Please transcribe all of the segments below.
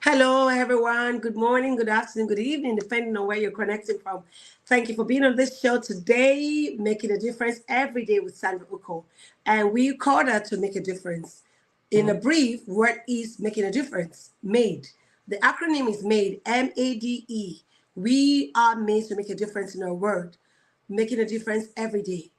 Hello, everyone. Good morning, good afternoon, good evening, depending on where you're connecting from. Thank you for being on this show today, making a difference every day with Sandra Uko. And we called her to make a difference. In a brief, what is making a difference? MADE. The acronym is MADE, MADE. We are made to make a difference in our world, making a difference every day.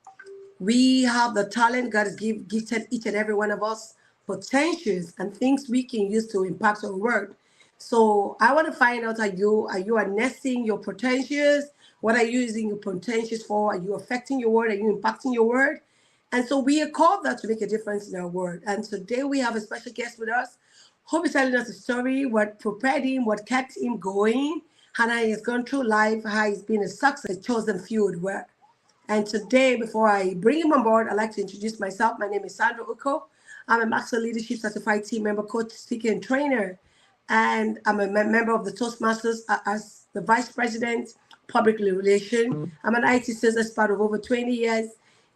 We have the talent God has gifted each and every one of us, potentials and things we can use to impact our world. So I want to find out, are you harnessing your potentials? What are you using your potentials for? Are you affecting your world? Are you impacting your world? And so we are called that to make a difference in our world. And today we have a special guest with us who will be telling us a story, what prepared him, what kept him going, how he's gone through life, how he's been a success, chosen field work. And today, before I bring him on board, I'd like to introduce myself. My name is Sandra Uko. I'm a Master Leadership Certified Team Member, Coach, Speaker, and Trainer. And I'm a member of the Toastmasters as the Vice President, Public Relations. I'm an IT sales expert of over 20 years,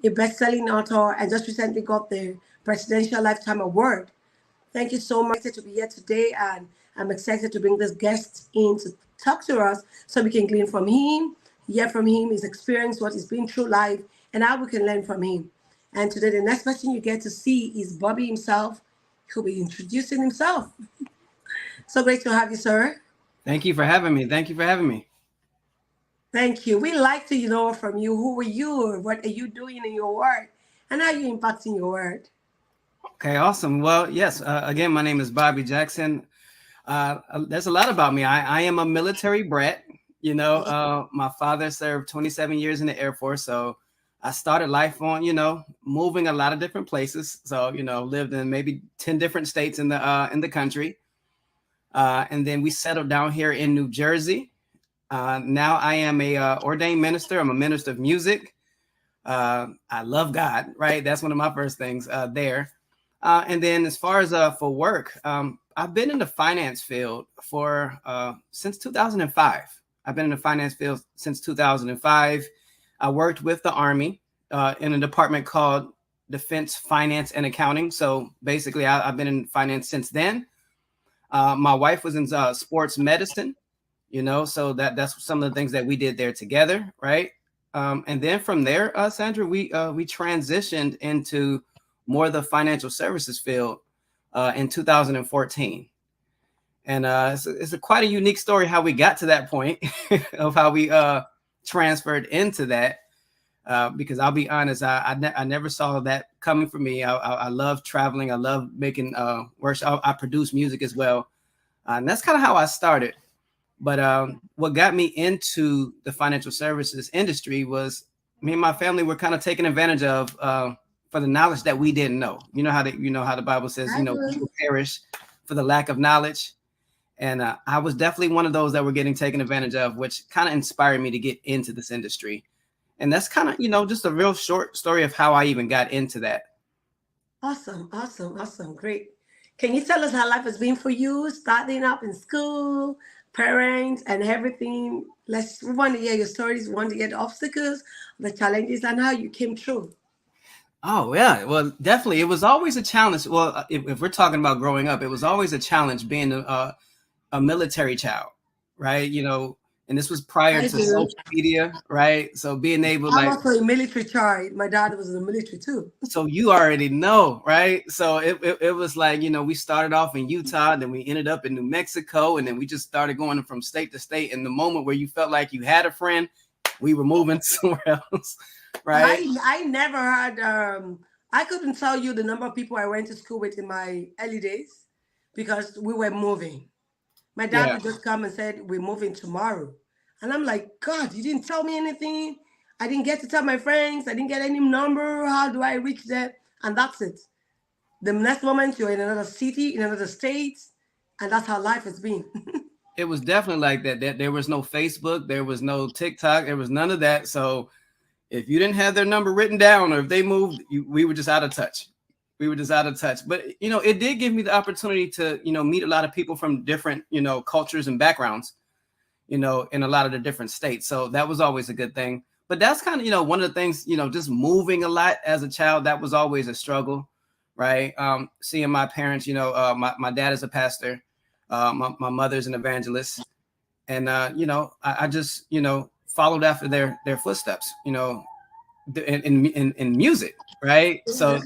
a best-selling author, and just recently got the Presidential Lifetime Award. Thank you so much to be here today, and I'm excited to bring this guest in to talk to us so we can glean from him, hear from him, his experience, what he's been through life, and how we can learn from him. And today, the next person you get to see is Bobby himself. He'll be introducing himself. So great to have you, sir. Thank you for having me. Thank you for having me. Thank you. We like to know from you, who are you, what are you doing in your work, and how are you impacting your work. Okay, awesome. Well, yes. Again, my name is Bobby Jackson. There's a lot about me. I am a military brat. My father served 27 years in the Air Force, so I started life on, moving a lot of different places. So, lived in maybe 10 different states in the country. And then we settled down here in New Jersey. Now I am a ordained minister. I'm a minister of music. I love God, right? That's one of my first things there. And then as far as for work, I've been in the finance field for since 2005. I've been in the finance field since 2005. I worked with the Army in a department called Defense Finance and Accounting. So basically, I've been in finance since then. My wife was in sports medicine, so that's some of the things that we did there together, right? And then from there, Sandra, we transitioned into more of the financial services field in 2014. And it's quite a unique story how we got to that point of how we transferred into that. Because I'll be honest, I never saw that coming for me. I love traveling. I love making worship. I produce music as well. And that's kind of how I started. But what got me into the financial services industry was me and my family were kind of taken advantage of for the knowledge that we didn't know. You know how the Bible says, people perish for the lack of knowledge. And I was definitely one of those that were getting taken advantage of, which kind of inspired me to get into this industry. And that's kind of, just a real short story of how I even got into that. Awesome, awesome, awesome. Great. Can you tell us how life has been for you, starting up in school, parents, and everything? We want to hear your stories, we want to hear the obstacles, the challenges, and how you came through. Oh, yeah. Well, definitely. It was always a challenge. Well, if we're talking about growing up, it was always a challenge being a military child, right? And this was prior I to do. social media, right? So being able, I'm like, also a military child. My dad was in the military too. so you already know, right? So it was like, we started off in Utah, then we ended up in New Mexico, and then we just started going from state to state. And the moment where you felt like you had a friend, we were moving somewhere else, right? I never had I couldn't tell you the number of people I went to school with in my early days because we were moving. My dad Yeah. would just come and said, "We're moving tomorrow." And I'm like, God, you didn't tell me anything. I didn't get to tell my friends. I didn't get any number. How do I reach there? And that's it. The next moment you're in another city, in another state, and that's how life has been. It was definitely like that. There was no Facebook, there was no TikTok, there was none of that. So if you didn't have their number written down, or if they moved, we were just out of touch. We were just out of touch. But it did give me the opportunity to meet a lot of people from different cultures and backgrounds, in a lot of the different states. So that was always a good thing. But that's kind of one of the things, just moving a lot as a child, that was always a struggle, right? Seeing my parents, my dad is a pastor. My mother's an evangelist, and I just followed after their footsteps. In music, right? So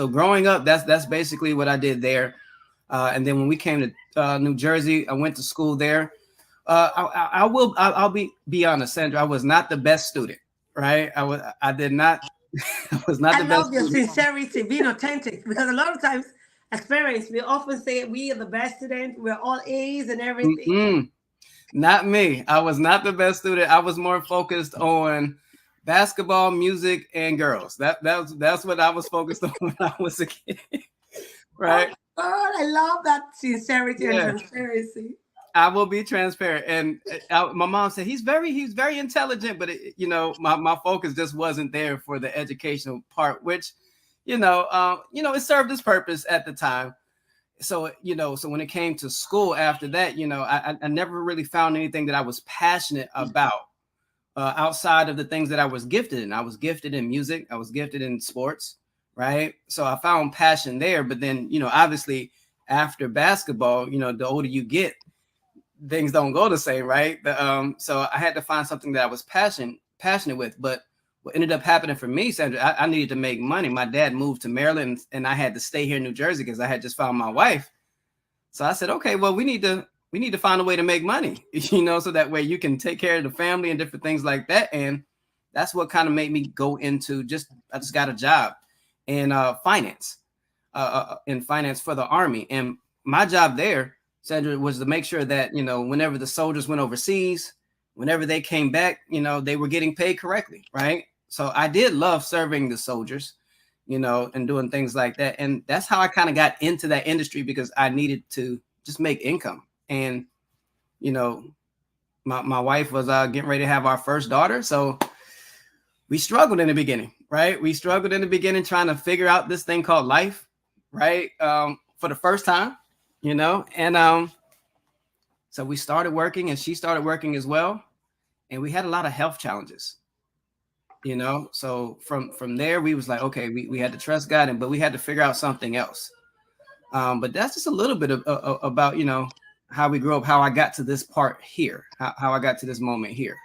growing up, that's basically what I did there. And then when we came to New Jersey, I went to school there. I'll be honest, Sandra. I was not the best student, right? I did not I was not I the best love your student. sincerity, being authentic, because a lot of times, as parents, we often say we are the best student, we're all A's and everything. Mm-mm, not me. I was not the best student. I was more focused on basketball, music, and girls. That's what I was focused on when I was a kid, Oh right? God, I love that sincerity and Yeah. transparency. I will be transparent. And my mom said he's very intelligent, but my focus just wasn't there for the educational part, which it served its purpose at the time. So so when it came to school after that, I never really found anything that I was passionate about outside of the things that I was gifted in. I was gifted in music. I was gifted in sports, right? So I found passion there. But then obviously after basketball, the older you get, things don't go the same, right? So I had to find something that I was passionate with. But what ended up happening for me, Sandra, I needed to make money. My dad moved to Maryland, and I had to stay here in New Jersey because I had just found my wife. So I said, okay, well, we need to find a way to make money, so that way you can take care of the family and different things like that. And that's what kind of made me go into I just got a job in finance for the Army. And my job there, Sandra, was to make sure that, whenever the soldiers went overseas, whenever they came back, they were getting paid correctly, right? So I did love serving the soldiers, and doing things like that. And that's how I kind of got into that industry, because I needed to just make income. And, you know, my wife was getting ready to have our first daughter. So we struggled in the beginning, right? We struggled in the beginning trying to figure out this thing called life, right? For the first time, and so we started working and she started working as well. And we had a lot of health challenges, so from there we was like, okay, we had to trust God, but we had to figure out something else. But that's just a little bit about how we grew up, how I got to this part here, how I got to this moment here.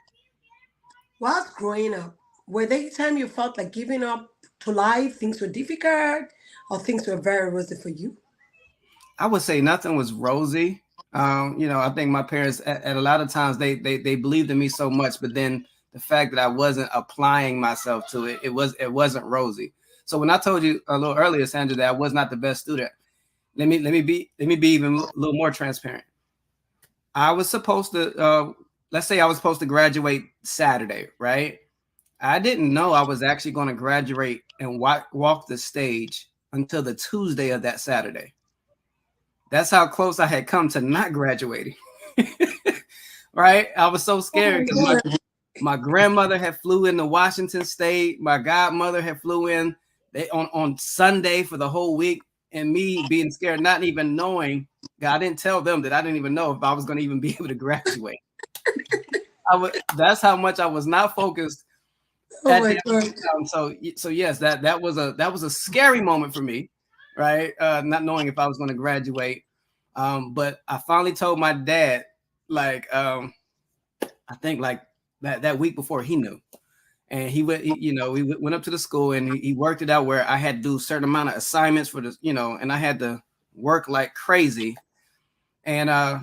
Whilst growing up, were there a time you felt like giving up to life, things were difficult, or things were very rosy for you? I would say nothing was rosy. I think my parents at a lot of times they believed in me so much, but then the fact that I wasn't applying myself to it, it wasn't rosy. So when I told you a little earlier, Sandra, that I was not the best student, let me be even a little more transparent. I was supposed to let's say I was supposed to graduate Saturday, right? I didn't know I was actually going to graduate and walk the stage until the Tuesday of that Saturday. That's how close I had come to not graduating. Right? I was so Oh scared my because God. my grandmother had flew into Washington State. My godmother had flew in on Sunday for the whole week, and me being scared, not even knowing. I didn't tell them that I didn't even know if I was going to even be able to graduate. That's how much I was not focused Oh at my that God. time. So yes, that was a scary moment for me, right? Not knowing if I was going to graduate. But I finally told my dad, like, I think like that week before he knew. And we went up to the school and he worked it out where I had to do a certain amount of assignments for and I had to work like crazy. And I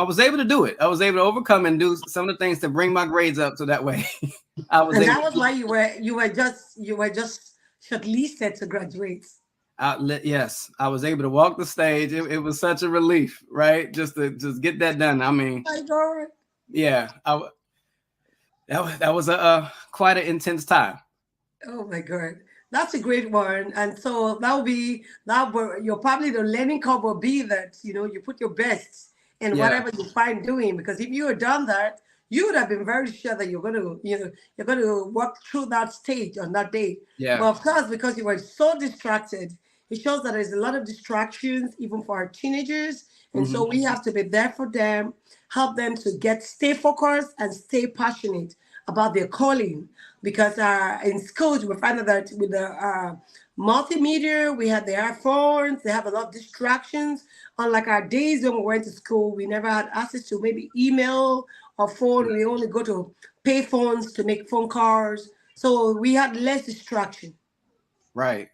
was able to do it. I was able to overcome and do some of the things to bring my grades up. So that way I was And able that was to, why you were just shortlisted to graduate. yes, I was able to walk the stage. It was such a relief, right? Just to just get that done. I mean, My God. yeah, that was a quite an intense time. Oh my God. That's a great one. And so you're probably the learning curve will be that, you put your best in Yeah, whatever you find doing. Because if you had done that, you would have been very sure that you're going to walk through that stage on that day. yeah. But of course, because you were so distracted, it shows that there's a lot of distractions even for our teenagers. And Hmm. so we have to be there for them, help them to stay focused and stay passionate about their calling, because in schools we find out that with the multimedia. We had the iPhones. They have a lot of distractions. Unlike our days when we went to school, we never had access to maybe email or phone. We only go to pay phones to make phone calls. So we had less distraction. Right.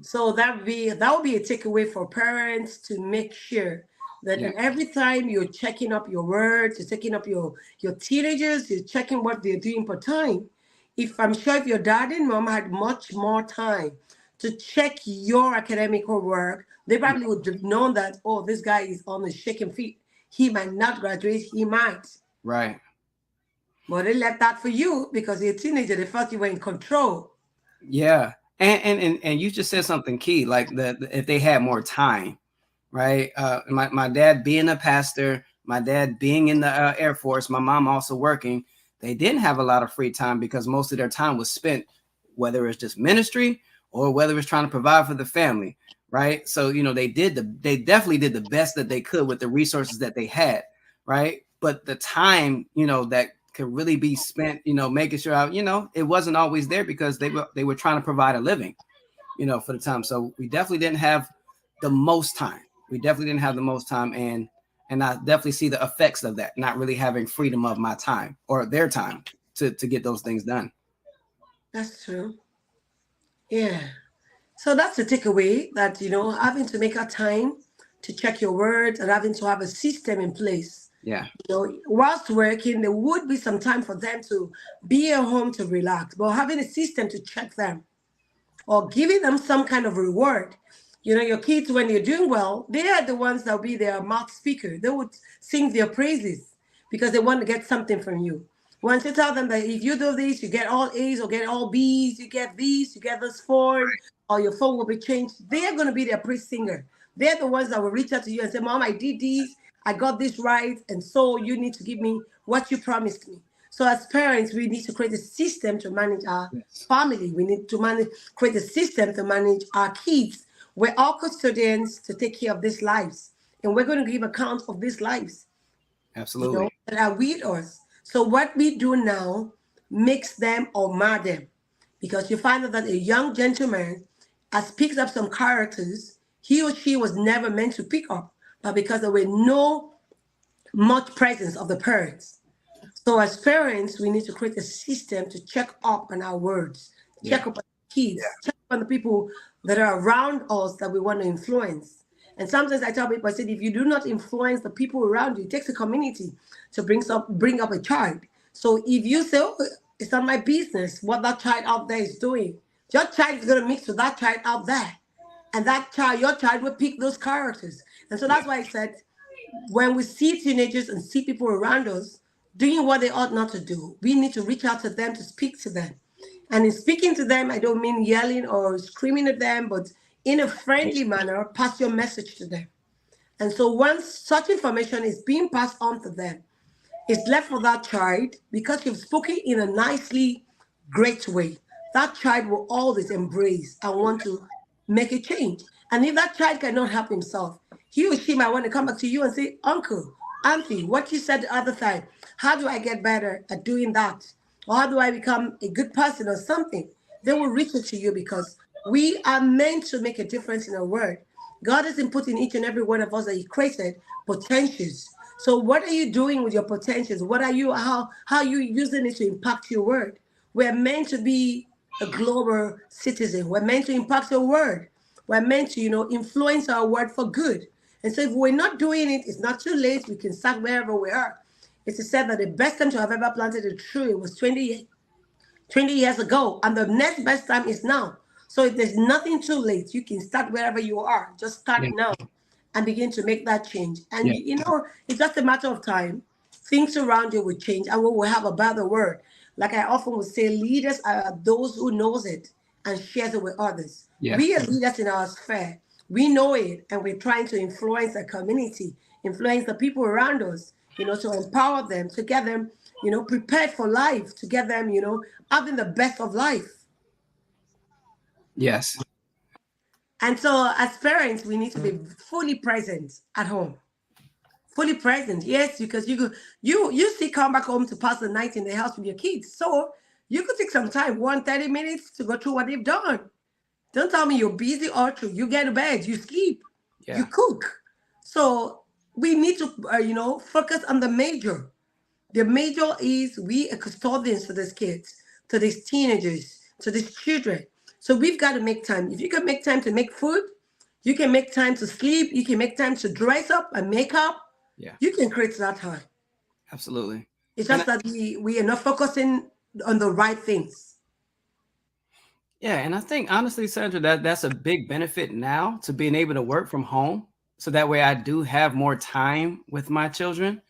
So that would be a takeaway for parents to make sure that Yeah. every time you're checking up your words, you're checking up your teenagers, you're checking what they're doing per time. If I'm sure if your dad and mom had much more time to check your academic work, they probably would have known that, oh, this guy is on the shaking feet. He might not graduate, he might. Right. But they left that for you because you're a teenager. They felt you were in control. Yeah. And you just said something key, like if they had more time, right? My dad being a pastor, my dad being in the Air Force, my mom also working, they didn't have a lot of free time because most of their time was spent, whether it's just ministry or whether it's trying to provide for the family, right? So, they definitely did the best that they could with the resources that they had, right? But the time, that could really be spent, making sure it wasn't always there because they were trying to provide a living, for the time. So we definitely didn't have the most time. We definitely didn't have the most time, and I definitely see the effects of that, not really having freedom of my time or their time to get those things done. That's true. Yeah. So that's the takeaway that, having to make a time to check your words and having to have a system in place. Yeah. Whilst working, there would be some time for them to be at home to relax, but having a system to check them or giving them some kind of reward. Your kids, when you're doing well, they are the ones that will be their mouth speaker. They would sing their praises because they want to get something from you. Once you tell them that if you do this, you get all A's or get all B's, you get these, you get this phone, or your phone will be changed, they're going to be their praise singer. They're the ones that will reach out to you and say, Mom, I did this, I got this right, and so you need to give me what you promised me. So as parents, we need to create a system to manage our Yes. family. We need to create a system to manage our kids. We're all custodians to take care of these lives. And we're going to give account of these lives, Absolutely. that are with us. So what we do now makes them or mar them. Because you find out that a young gentleman has picked up some characters he or she was never meant to pick up, but because there were no much presence of the parents. So as parents, we need to create a system to check up on our words, Yeah. check up on kids, check up on the people that are around us that we want to influence. And sometimes I tell people, I said, if you do not influence the people around you, it takes a community to bring up a child. So if you say, oh, it's not my business what that child out there is doing, your child is going to mix with that child out there. And that child, your child will pick those characters. And so that's why I said, when we see teenagers and see people around us doing what they ought not to do, we need to reach out to them to speak to them. And in speaking to them, I don't mean yelling or screaming at them, but in a friendly manner, pass your message to them. And so once such information is being passed on to them, it's left for that child because you've spoken in a nicely great way. That child will always embrace and want to make a change. And if that child cannot help himself, he or she might want to come back to you and say, Uncle, Auntie, what you said the other time, how do I get better at doing that? Or how do I become a good person or something? They will reach out to you because we are meant to make a difference in our world. God has input in each and every one of us that He created potentials. So what are you doing with your potentials? What are you how are you using it to impact your world? We're meant to be a global citizen. We're meant to impact the world. We're meant to, influence our world for good. And so if we're not doing it, it's not too late. We can start wherever we are. It's said that the best time to have ever planted a tree was 20 years ago, and the next best time is now. So if there's nothing too late, you can start wherever you are. Just start Yeah. now and begin to make that change. And Yeah. it's just a matter of time. Things around you will change and we will have a better word. Like I often would say, leaders are those who knows it and shares it with others. Yeah. We are leaders in our sphere. We know it and we're trying to influence the community, influence the people around us, to empower them, to get them, prepared for life, to get them, having the best of life. Yes. And so as parents, we need to be fully present at home. Fully present, yes, because you still come back home to pass the night in the house with your kids. So you could take some time, 30 minutes to go through what they've done. Don't tell me you're busy or true. You get to bed, you sleep, you Yeah. cook. So we need to, focus on the major. The major is we are custodians to these kids, to these teenagers, to these children. So we've got to make time. If you can make time to make food, you can make time to sleep, you can make time to dress up and make up, Yeah. you can create that time. Absolutely. It's And just that we are not focusing on the right things. yeah, and I think honestly, Sandra, that's a big benefit now to being able to work from home. So that way I do have more time with my children.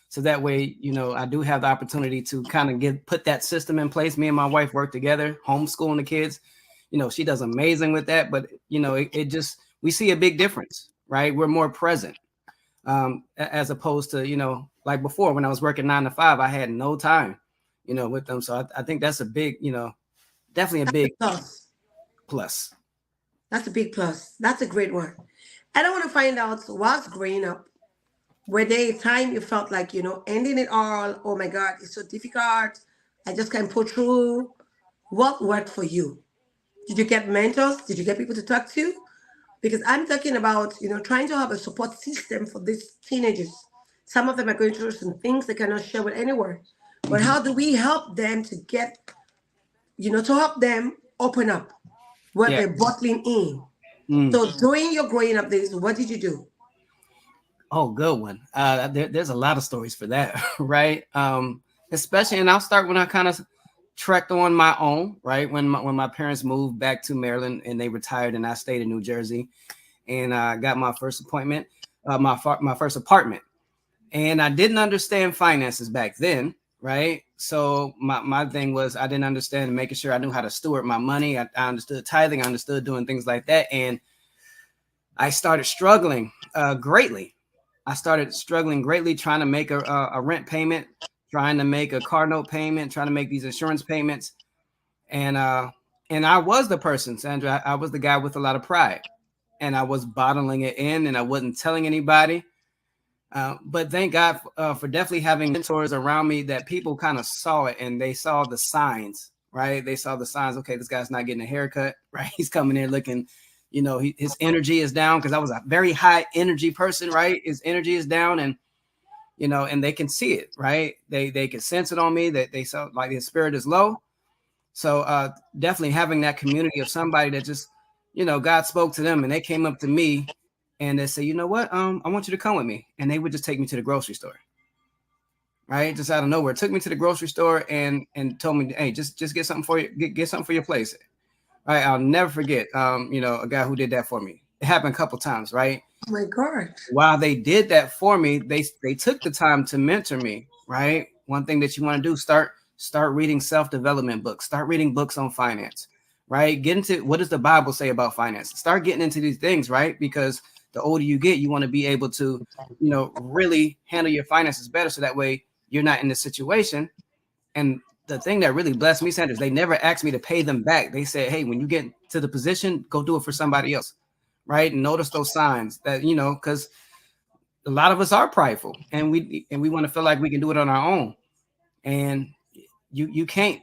So that way, I do have the opportunity to kind of put that system in place. Me and my wife work together, homeschooling the kids. She does amazing with that, but it just we see a big difference, right? We're more present. As opposed to, like before when I was working 9 to 5, I had no time, with them. So I think that's a big, definitely a That's a big plus. plus. That's a big plus. That's a great one. And I want to find out what's growing up. Were there a time you felt like, ending it all? Oh my God, it's so difficult. I just can't pull through. What worked for you? Did you get mentors? Did you get people to talk to? Because I'm talking about, trying to have a support system for these teenagers. Some of them are going through some things they cannot share with anyone. But Mhm. how do we help them to get, to help them open up what Yeah. they're bottling in? Mm. So during your growing up days, what did you do? Oh, good one. There's a lot of stories for that, right? Especially, and I'll start when I kind of trekked on my own, right? When my parents moved back to Maryland and they retired, and I stayed in New Jersey, and I got my first appointment, my first apartment, and I didn't understand finances back then, right? So my thing was I didn't understand making sure I knew how to steward my money. I understood tithing, I understood doing things like that, and I started struggling greatly. I started struggling greatly trying to make a rent payment, trying to make a car note payment, trying to make these insurance payments, and uh, and I was the person, Sandra. I was the guy with a lot of pride, and I was bottling it in, and I wasn't telling anybody. But thank God for definitely having mentors around me that people kind of saw it and they saw the signs, right? They saw the signs. Okay, this guy's not getting a haircut, right? He's coming in looking, his energy is down because I was a very high energy person, right? His energy is down, and and they can see it, right? They can sense it on me that they saw like his spirit is low. So definitely having that community of somebody that just, God spoke to them and they came up to me and they say, you know what, I want you to come with me. And they would just take me to the grocery store, right? Just out of nowhere. Took me to the grocery store and told me, hey, just get something for you, get something for your place. Right. I'll never forget, a guy who did that for me. It happened a couple times, right? Oh my God. While they did that for me, they took the time to mentor me, right? One thing that you want to do, start reading self-development books, start reading books on finance, right? Get into what does the Bible say about finance? Start getting into these things, right? Because the older you get, you want to be able to, really handle your finances better so that way you're not in this situation. And the thing that really blessed me, Sanders, they never asked me to pay them back. They said, hey, when you get to the position, go do it for somebody else, right? And notice those signs that, because a lot of us are prideful and we want to feel like we can do it on our own. And you can't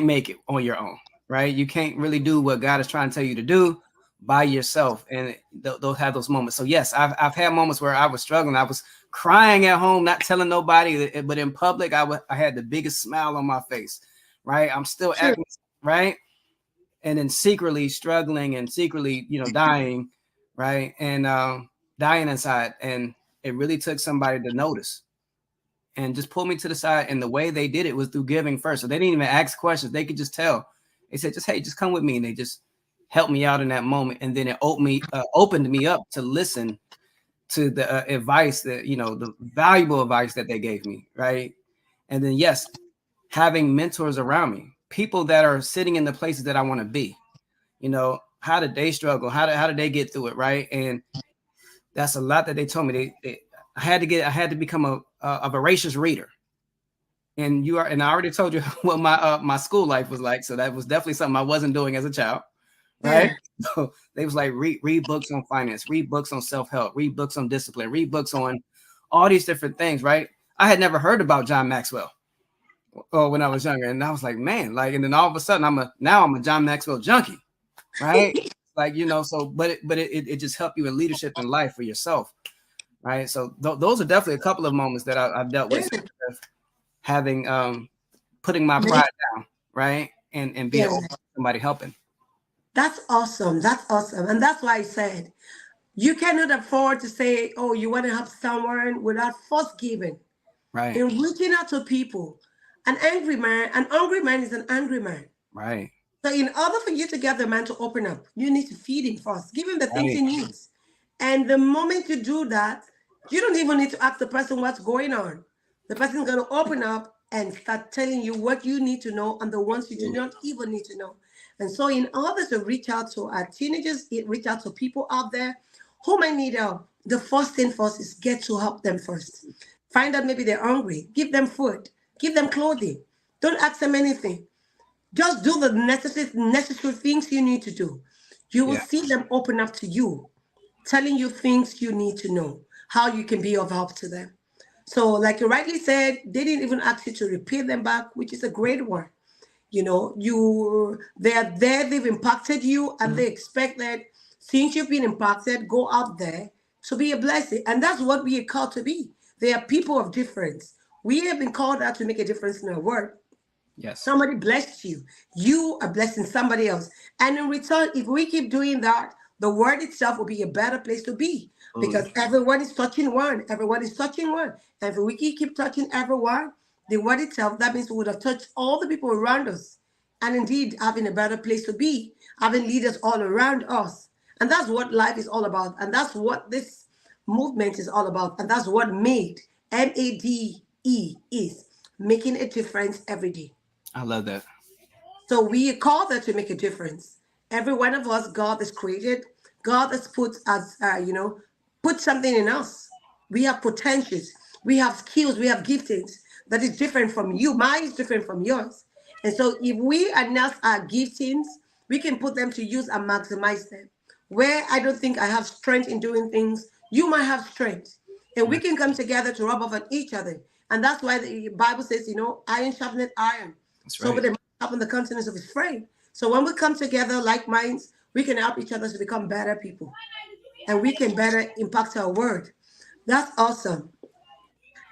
make it on your own, right? You can't really do what God is trying to tell you to do by yourself. And they'll have those moments. So yes, I've had moments where I was struggling. I was crying at home, not telling nobody, but in public, I had the biggest smile on my face, right? I'm still Sure. acting right. And then secretly struggling and secretly, dying, right? And dying inside. And it really took somebody to notice and just pull me to the side. And the way they did it was through giving first. So they didn't even ask questions. They could just tell. They said, just, hey, just come with me. And they just helped me out in that moment. And then it opened me up to listen to the advice that, the valuable advice that they gave me. Right. And then, yes, having mentors around me, people that are sitting in the places that I want to be, how did they struggle? How did they get through it? Right. And that's a lot that they told me. I had to become a voracious reader. And I already told you what my school life was like. So that was definitely something I wasn't doing as a child, right? Yeah. So they was like read books on finance, read books on self-help, read books on discipline, read books on all these different things, right? I had never heard about John Maxwell when I was younger, and I was like, man, like, and then all of a sudden I'm a John Maxwell junkie, right? like, so, but it just helped you in leadership in life for yourself. Right. So those are definitely a couple of moments that I've dealt with having, putting my pride down. Right. And being Yes, open to somebody helping. that's awesome. That's awesome. And that's why I said you cannot afford to say, oh, you want to help someone without first giving. Right. In reaching out to people, an angry man is an angry man. Right. So in order for you to get the man to open up, you need to feed him first, give him the things Right. he needs. And the moment you do that, you don't even need to ask the person what's going on. The person's going to open up and start telling you what you need to know and the ones you do not even need to know. And so, in order to reach out to our teenagers, reach out to people out there who might need help, the first thing first is get to help them first. Find out maybe they're hungry, give them food, give them clothing. Don't ask them anything. Just do the necessary things you need to do. You will Yeah. see them open up to you, telling you things you need to know, how you can be of help to them. So, like you rightly said, they didn't even ask you to repay them back, which is a great one. They're there, they've impacted you, and they expect that since you've been impacted, go out there to be a blessing. And that's what we are called to be. They are people of difference. We have been called out to make a difference in our world. Yes. Somebody blessed you. You are blessing somebody else. And in return, if we keep doing that, the world itself will be a better place to be because Absolutely. everyone is touching one. Everyone is touching one. And if we keep touching everyone, the word itself, that means we would have touched all the people around us. And indeed, having a better place to be, having leaders all around us. And that's what life is all about. And that's what this movement is all about. And that's what made MADE is making a difference every day. I love that. So we are called there to make a difference. Every one of us, God has created. God has put us, put something in us. We have potentials. We have skills. We have giftings that is different from you. Mine is different from yours. And so if we announce our giftings, we can put them to use and maximize them. Where I don't think I have strength in doing things, you might have strength. And we Yeah. can come together to rub off on each other. And that's why the Bible says, iron sharpeneth iron. That's So right. with the sharpen the countenance of his friend. So when we come together like minds, we can help each other to become better people. And we can better impact our world. That's awesome.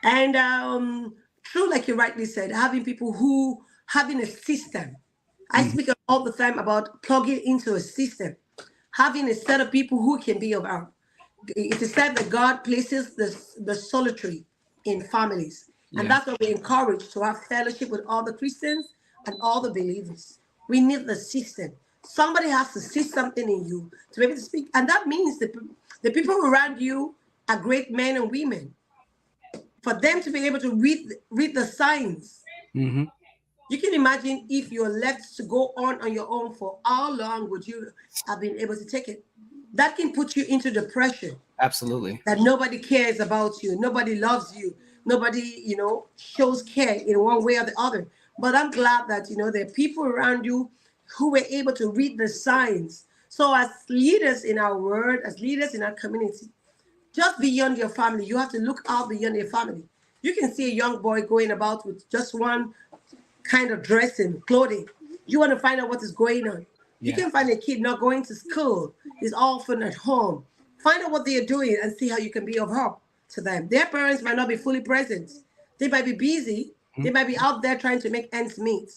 And true, like you rightly said, having people who having a system. I Mhm. speak all the time about plugging into a system, having a set of people who can be of help. It is said that God places the solitary in families. And Yeah. that's why we encourage to have fellowship with all the Christians and all the believers. We need the system. Somebody has to see something in you to be able to speak. And that means the people around you are great men and women. For them to be able to read the signs. Hmm. You can imagine if you're left to go on your own, for how long would you have been able to take it? That can put you into depression, Absolutely. that nobody cares about you, nobody loves you, nobody, shows care in one way or the other. But I'm glad that, there are people around you who were able to read the signs. So as leaders in our world, as leaders in our community, just beyond your family, you have to look out beyond your family. You can see a young boy going about with just one kind of dressing, clothing. You want to find out what is going on. You Yeah. can find a kid not going to school, is often at home. Find out what they are doing and see how you can be of help to them. Their parents might not be fully present. They might be busy. They Mhm. might be out there trying to make ends meet.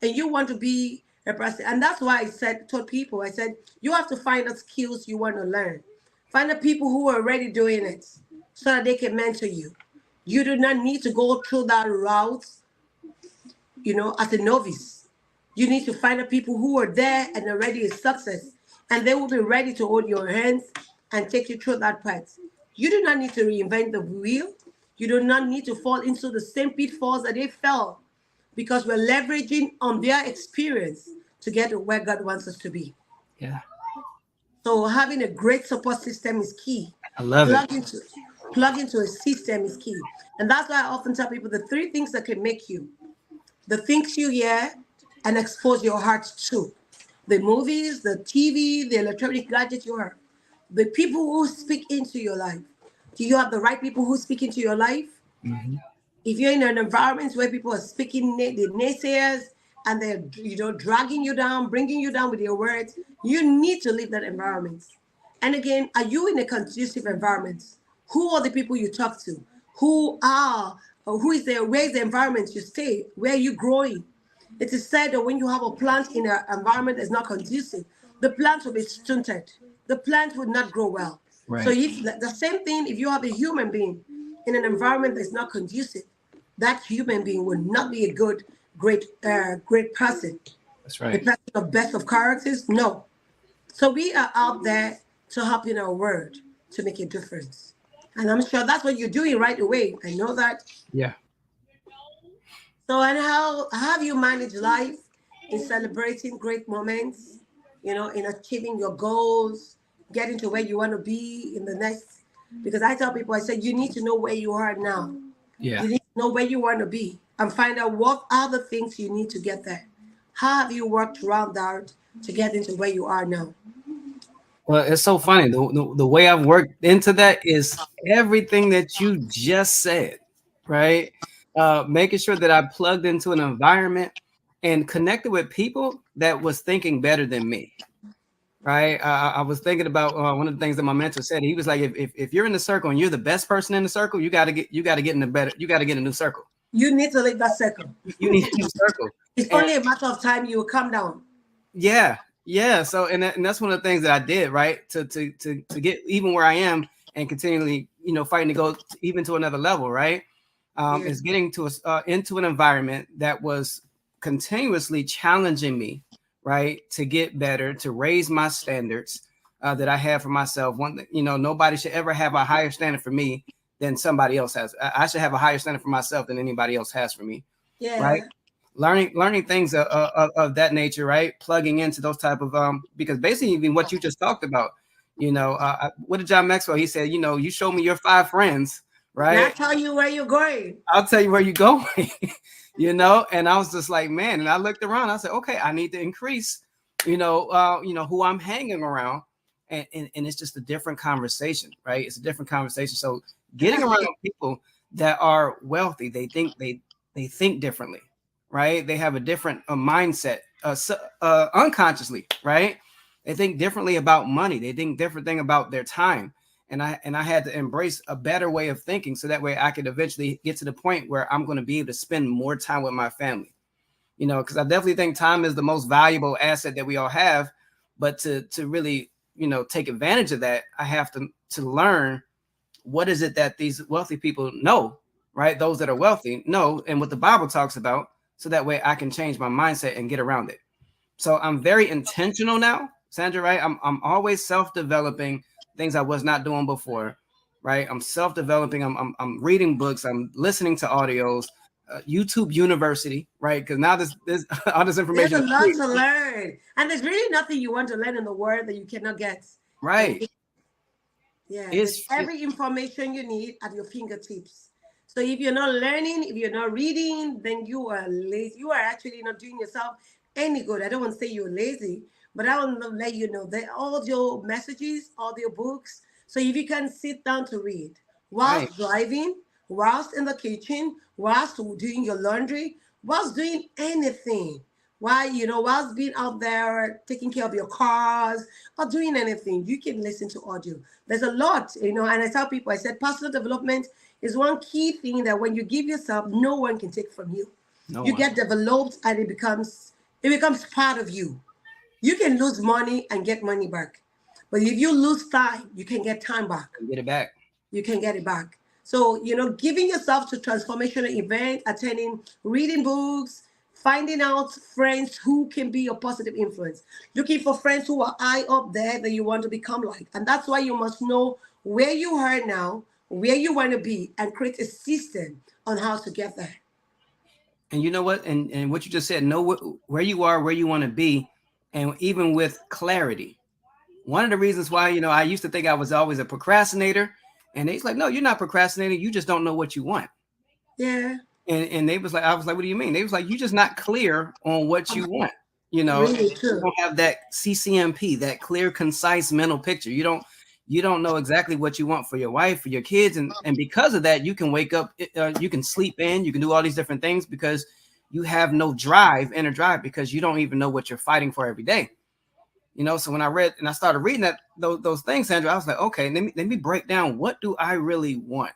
And you want to be a person. And that's why told people, I said, you have to find the skills you want to learn. Find the people who are already doing it so that they can mentor you. You do not need to go through that route, as a novice. You need to find the people who are there and already a success, and they will be ready to hold your hands and take you through that path. You do not need to reinvent the wheel. You do not need to fall into the same pitfalls that they fell because we're leveraging on their experience to get to where God wants us to be. Yeah. So having a great support system is key. I love it. Plug into plug into a system is key. And that's why I often tell people the three things that can make you: the things you hear and expose your heart to, the movies, the TV, the electronic gadgets you heard, the people who speak into your life. Do you have the right people who speak into your life? Hmm. If you're in an environment where people are speaking, the naysayers, and they're, dragging you down, bringing you down with your words, you need to leave that environment. And again, are you in a conducive environment? Who are the people you talk to? Who are, or who is there? Where's the environment you stay? Where are you growing? It is said that when you have a plant in an environment that's not conducive, the plant will be stunted. The plant would not grow well. So Right. if the same thing, if you have a human being in an environment that's not conducive, that human being will not be a good, great person. That's A right. person of best of characters, no. So we are out there to help in our word to make a difference. And I'm sure that's what you're doing right away. I know that. Yeah. So, and how have you managed life in celebrating great moments, in achieving your goals, getting to where you want to be in the next? Because I tell people, I said, you need to know where you are now. Yeah. You need to know where you want to be and find out what are the things you need to get there. How have you worked around that to get into where you are now? Well, it's so funny. The way I've worked into that is everything that you just said, right? Making sure that I plugged into an environment and connected with people that was thinking better than me, right? I was thinking about one of the things that my mentor said. He was like, if you're in the circle and you're the best person in the circle, you got to get in a better, you got to get a new circle. You need to leave that circle. You need a new circle. It's And only a matter of time you will come down. yeah, yeah. So and that's one of the things that I did, right? To get even where I am and continually, fighting to go even to another level, right? Yeah. Is getting to into an environment that was continuously challenging me, right? To get better, to raise my standards that I have for myself. Nobody should ever have a higher standard for me than somebody else has. I should have a higher standard for myself than anybody else has for me, right? Yeah. Learning things of that nature, right? Plugging into those type of because basically even what you just talked about, what did John Maxwell? He said, you show me your 5 friends, Now right? tell you where you're going. I'll tell you where you're going, And I was just like, man, and I looked around. I said, okay, I need to increase, who I'm hanging around, and it's just a different conversation, right? It's a different conversation. So And getting that's around people that are wealthy, they think differently, right? They have a different mindset, unconsciously, right? They think differently about money. They think different thing about their time. And I had to embrace a better way of thinking so that way I could eventually get to the point where I'm going to be able to spend more time with my family. Because I definitely think time is the most valuable asset that we all have. But to really, take advantage of that, I have to learn what is it that these wealthy people know, right? Those that are wealthy know, and what the Bible talks about, so that way I can change my mindset and get around it. So I'm very intentional now, Sandra, right? I'm always self-developing things I was not doing before, right? I'm self-developing. I'm reading books. I'm listening to audios, YouTube University, right? Because now this all this there's information a is lot free, to learn. And there's really nothing you want to learn in the world that you cannot get. And right? yeah, there's It's every information you need at your fingertips. So if you're not learning, if you're not reading, then you are lazy. You are actually not doing yourself any good. I don't want to say you're lazy, but I want to let you know that all your messages, all your books. So if you can sit down to read right. whilst driving, whilst in the kitchen, whilst doing your laundry, whilst doing anything, whilst being out there taking care of your cars or doing anything, you can listen to audio. There's a lot, and I tell people, I said personal development is one key thing that when you give yourself, no one can take from you. No You one. get developed and it becomes part of you. You can lose money and get money back. But if you lose time, you can get time back. Get it back. You can get it back. So, giving yourself to transformational event, attending reading books, finding out friends who can be a positive influence, looking for friends who are high up there that you want to become like. And that's why you must know where you are now, where you want to be, and create a system on how to get there. And you know what? And what you just said, know where you are, where you want to be, and even with clarity. One of the reasons why, I used to think I was always a procrastinator, and he's like, no, you're not procrastinating. You just don't know what you want. Yeah, And they was like, I was like, what do you mean? They was like, you just not clear on what you want. really You true. don't have that CCMP, that clear, concise mental picture. You don't know exactly what you want for your wife, for your kids, and because of that, you can wake up, you can sleep in, you can do all these different things because you have no drive, inner drive, because you don't even know what you're fighting for every day. You know, so when I read and I started reading those things, Sandra, I was like, okay, let me break down, what do I really want,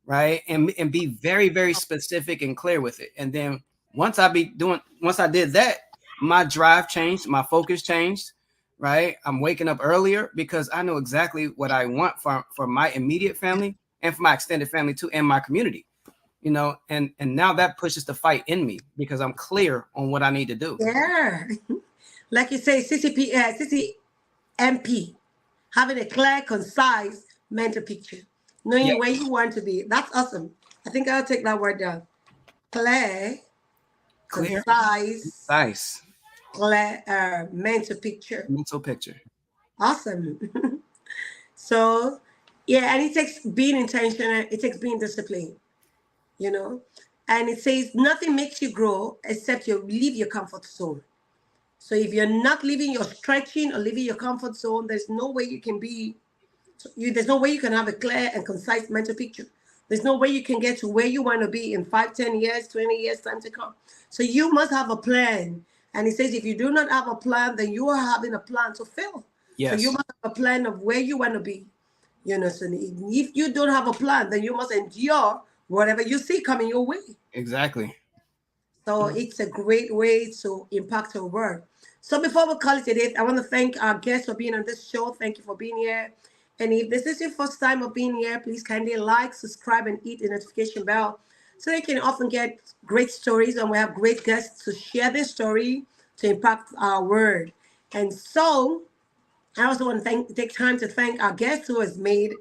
right? And be very, very specific and clear with it. And then once I did that, my drive changed, my focus changed, right? I'm waking up earlier because I know exactly what I want for my immediate family and for my extended family too, and my community. You know, and now that pushes the fight in me because I'm clear on what I need to do. Yeah. Like you say, CCMP, having a clear, concise mental picture, Yeah, knowing where you want to be. That's awesome. I think I'll take that word down. Clear, clear, concise, nice clear mental picture. mental picture. Awesome. So, yeah, and it takes being intentional, it takes being disciplined, you know. And it says nothing makes you grow except you leave your comfort zone. So if you're not leaving your stretching or leaving your comfort zone, there's no way you can be there's no way you can have a clear and concise mental picture. There's no way you can get to where you want to be in 5, 10 years, 20 years time to come. So you must have a plan. And he says if you do not have a plan, then you are having a plan to fail. So you Yes, must have a plan of where you want to be. You know, so if you don't have a plan, then you must endure whatever you see coming your way. exactly. So it's a great way to impact our world. So before we call it a day, I want to thank our guests for being on this show. Thank you for being here. And if this is your first time of being here, please kindly like, subscribe, and hit the notification bell so you can often get great stories and we have great guests to share their story to impact our world. And so I also want to take time to thank our guest who has made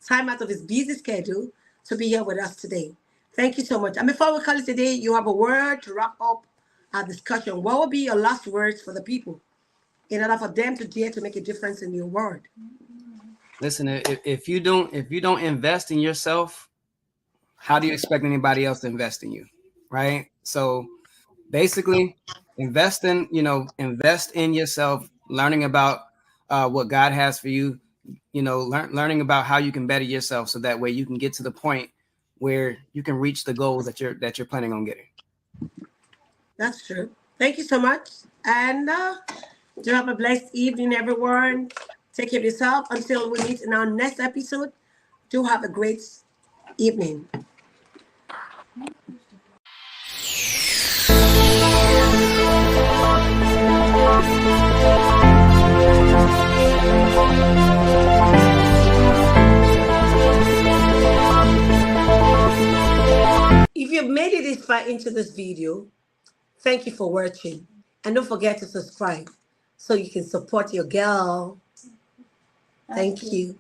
time out of his busy schedule to be here with us today. Thank you so much. And before we call it today, you have a word to wrap up our discussion. What will be your last words for the people in order for them to dare to make a difference in your world? Listen, if you don't invest in yourself, how do you expect anybody else to invest in you, right? So basically, invest in yourself, learning about what God has for you. Learning about how you can better yourself, so that way you can get to the point where you can reach the goals that you're planning on getting. That's true. Thank you so much. And do have a blessed evening, everyone. Take care of yourself until we meet in our next episode. Do have a great evening. If you've made it this far into this video, thank you for watching. And don't forget to subscribe so you can support your girl. Thank you.